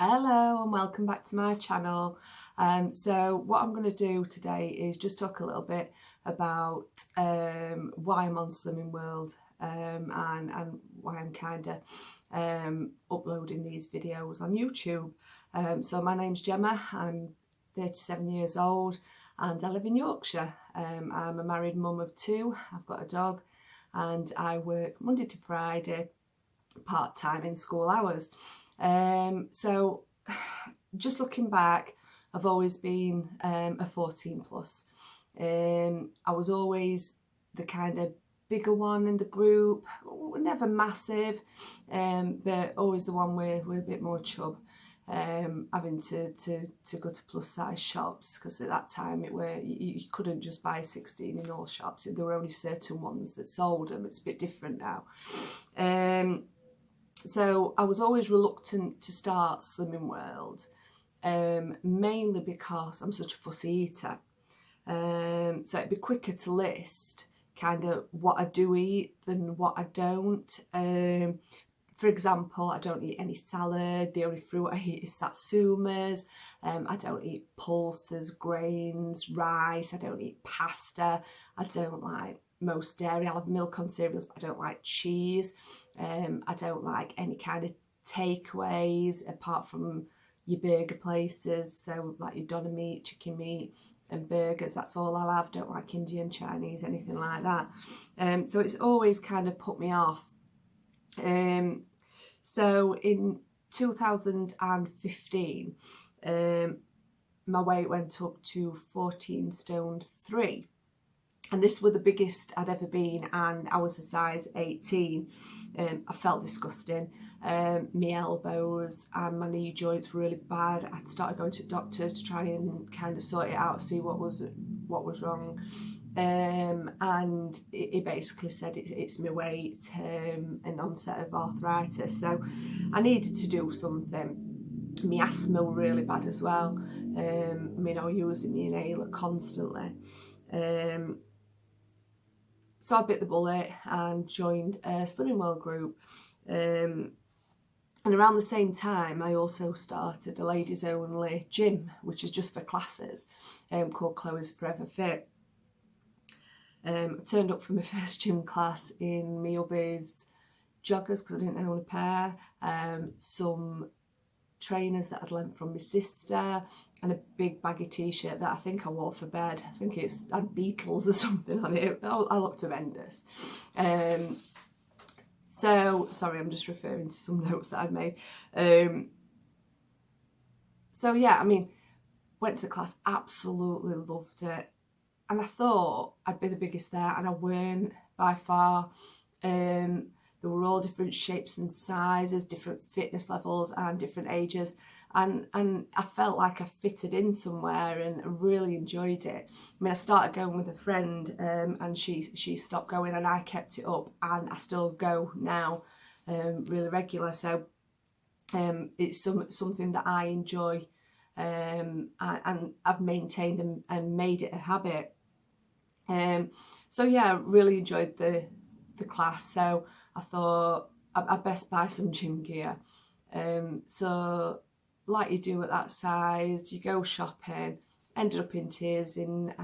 Hello and welcome back to my channel. So what I'm going to do today is just talk a little bit about why I'm on Slimming World and why I'm kind of uploading these videos on YouTube. So my name's Gemma, I'm 37 years old and I live in Yorkshire. I'm a married mum of two, I've got a dog and I work Monday to Friday part-time in school hours. So just looking back, I've always been a 14 plus. I was always the kind of bigger one in the group, never massive, but always the one with a bit more chub. Having to go to plus size shops, because at that time you couldn't just buy 16 in all shops. There were only certain ones that sold them. It's a bit different now. So I was always reluctant to start Slimming World, mainly because I'm such a fussy eater. So it'd be quicker to list kind of what I do eat than what I don't. For example, I don't eat any salad. The only fruit I eat is satsumas. I don't eat pulses, grains, rice. I don't eat pasta. I don't like most dairy. I'll have milk on cereals, but I don't like cheese. I don't like any kind of takeaways apart from your burger places, so like your doner meat, chicken meat and burgers. That's all I'll have. Don't like Indian, Chinese, anything like that. So it's always kind of put me off. So in 2015, my weight went up to 14 stone 3. And this was the biggest I'd ever been, and I was a size 18. I felt disgusting. My elbows and my knee joints were really bad. I started going to doctors to try and kind of sort it out, see what was wrong. And he basically said it's my weight, an onset of arthritis. So I needed to do something. My asthma were really bad as well. I mean, I was using my inhaler constantly. So I bit the bullet and joined a Slimming World group. And around the same time, I also started a ladies only gym, which is just for classes, called Chloe's Forever Fit. I turned up for my first gym class in my hubby's joggers because I didn't own a pair, some trainers that I'd lent from my sister, and a big baggy t-shirt that I think I wore for bed. I think it had Beatles or something on it. I looked horrendous. So sorry, I'm just referring to some notes that I'd made. So yeah, I mean, went to the class, absolutely loved it, and I thought I'd be the biggest there, and I weren't by far. There were all different shapes and sizes, different fitness levels and different ages. And I felt like I fitted in somewhere and I really enjoyed it. I mean, I started going with a friend and she stopped going and I kept it up, and I still go now really regular. So it's something that I enjoy, and I've maintained and made it a habit. So yeah, I really enjoyed the class. So I thought I'd best buy some gym gear. So like you do at that size, you go shopping. Ended up in tears in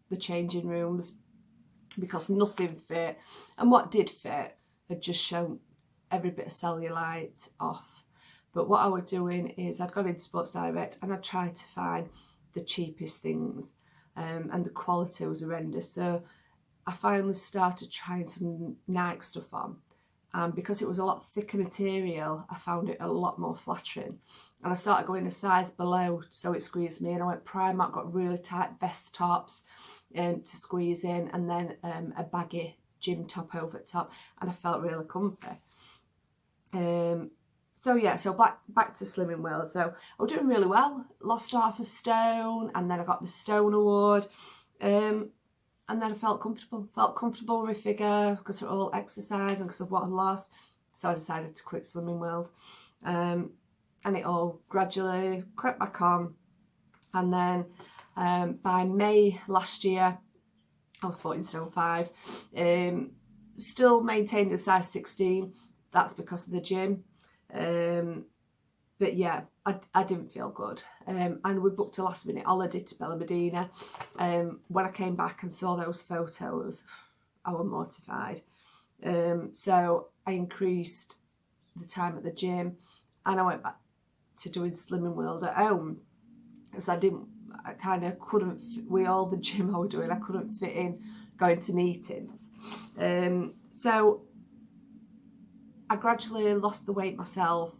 the changing rooms because nothing fit, and what did fit had just shown every bit of cellulite off. But what I was doing is I'd gone into Sports Direct and I tried to find the cheapest things, and the quality was horrendous. So I finally started trying some Nike stuff on, and because it was a lot thicker material, I found it a lot more flattering. And I started going a size below, so it squeezed me. And I went Primark, got really tight vest tops to squeeze in, and then a baggy gym top over the top, and I felt really comfy. So yeah, so back to Slimming World. So I was doing really well, lost half a stone, and then I got the Stone Award. And then I felt comfortable with my figure because of all exercise and because of what I lost. So I decided to quit Slimming World. And it all gradually crept back on. And then by May last year, I was 14 stone 5. Still maintained a size 16. That's because of the gym. but yeah, I didn't feel good. And we booked a last minute holiday to Bella Medina. When I came back and saw those photos, I was mortified. So I increased the time at the gym, and I went back to doing Slimming World at home, because I kind of couldn't, with all the gym I was doing, I couldn't fit in going to meetings. So I gradually lost the weight myself.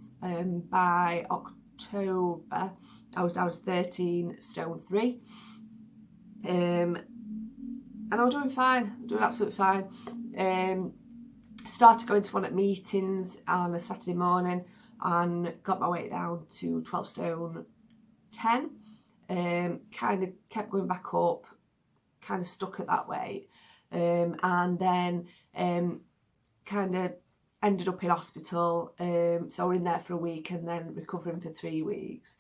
By October, I was down to 13 stone 3. And I was doing fine, doing absolutely fine. Started going to one at meetings on a Saturday morning and got my weight down to 12 stone 10. Kind of kept going back up, kind of stuck at that weight, and then kind of ended up in hospital. So we're in there for a week and then recovering for 3 weeks.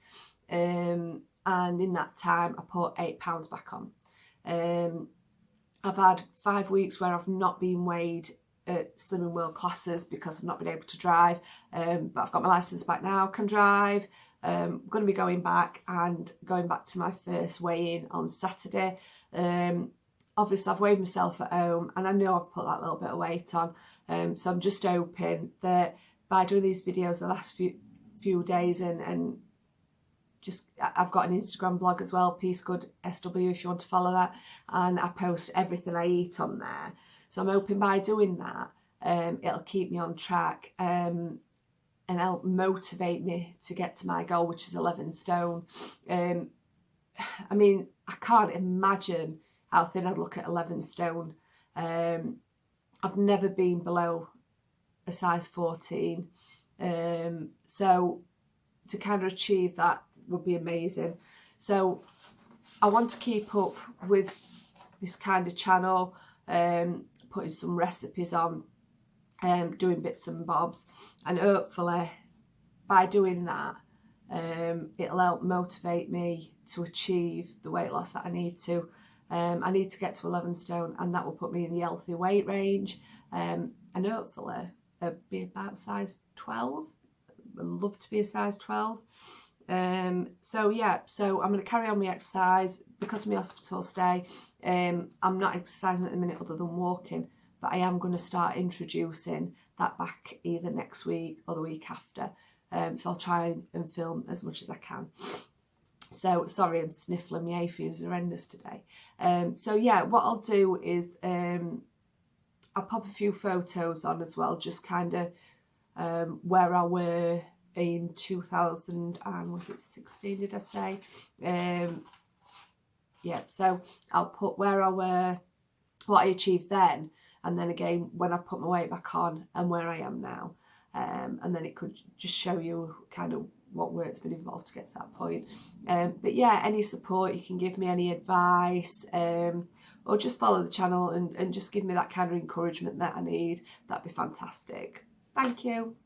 And in that time, I put 8 pounds back on. I've had 5 weeks where I've not been weighed at Slimming World classes because I've not been able to drive. But I've got my licence back now, can drive. I'm going to be going back to my first weigh-in on Saturday. Obviously I've weighed myself at home and I know I've put that little bit of weight on. So I'm just hoping that by doing these videos the last few days and just, I've got an Instagram blog as well, Peace Good SW, if you want to follow that, and I post everything I eat on there. So I'm hoping by doing that, it'll keep me on track and help motivate me to get to my goal, which is 11 stone. I mean, I can't imagine how thin I'd look at 11 stone. I've never been below a size 14. So to kind of achieve that would be amazing. So I want to keep up with this kind of channel, putting some recipes on, doing bits and bobs, and hopefully by doing that, it'll help motivate me to achieve the weight loss that I need to. I need to get to 11 stone, and that will put me in the healthy weight range, and hopefully be about size 12. I'd love to be a size 12. So yeah, so I'm going to carry on my exercise because of my hospital stay. I'm not exercising at the minute other than walking, but I am going to start introducing that back either next week or the week after. So I'll try and film as much as I can. So sorry, I'm sniffling, my hay fever's horrendous today. So yeah, what I'll do is I'll pop a few photos on as well, just kind of where I were in 2016, did I say? Yeah, so I'll put where I were, what I achieved then, and then again when I put my weight back on and where I am now. And then it could just show you kind of what work's been involved to get to that point. But yeah, any support you can give me, any advice, or just follow the channel and just give me that kind of encouragement that I need, that'd be fantastic. Thank you.